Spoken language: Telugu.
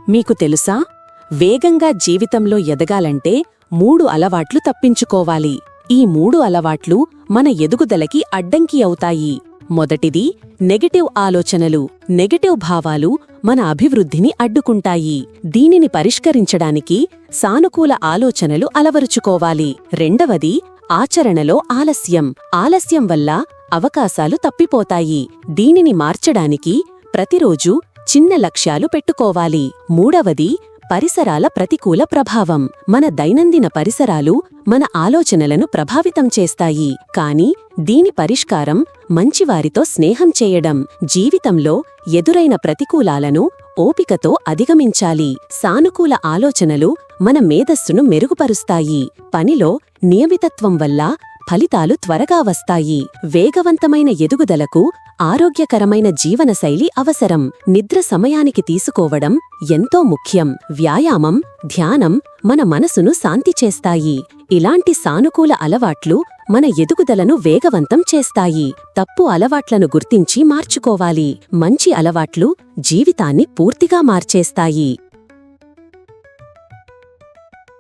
మీకు తెలుసా, వేగంగా జీవితంలో ఎదగాలంటే 3 అలవాట్లు తప్పించుకోవాలి. ఈ 3 అలవాట్లు మన ఎదుగుదలకి అడ్డంకి అవుతాయి. మొదటిది నెగటివ్ ఆలోచనలు. నెగటివ్ భావాలు మన అభివృద్ధిని అడ్డుకుంటాయి. దీనిని పరిష్కరించడానికి సానుకూల ఆలోచనలు అలవరుచుకోవాలి. రెండవది ఆచరణలో ఆలస్యం. ఆలస్యం వల్ల అవకాశాలు తప్పిపోతాయి. దీనిని మార్చడానికి ప్రతిరోజూ చిన్న లక్ష్యాలు పెట్టుకోవాలి. మూడవది పరిసరాల ప్రతికూల ప్రభావం. మన దైనందిన పరిసరాలు మన ఆలోచనలను ప్రభావితం చేస్తాయి. కానీ దీని పరిష్కారం మంచివారితో స్నేహం చేయడం. జీవితంలో ఎదురైన ప్రతికూలాలను ఓపికతో అధిగమించాలి. సానుకూల ఆలోచనలు మన మేధస్సును మెరుగుపరుస్తాయి. పనిలో నియమితత్వం వల్ల ఫలితాలు త్వరగా వస్తాయి. వేగవంతమైన ఎదుగుదలకు ఆరోగ్యకరమైన జీవనశైలి అవసరం. నిద్ర సమయానికి తీసుకోవడం ఎంతో ముఖ్యం. వ్యాయామం, ధ్యానం మన మనసును శాంతి చేస్తాయి. ఇలాంటి సానుకూల అలవాట్లు మన ఎదుగుదలను వేగవంతం చేస్తాయి. తప్పు అలవాట్లను గుర్తించి మార్చుకోవాలి. మంచి అలవాట్లు జీవితాన్ని పూర్తిగా మార్చేస్తాయి.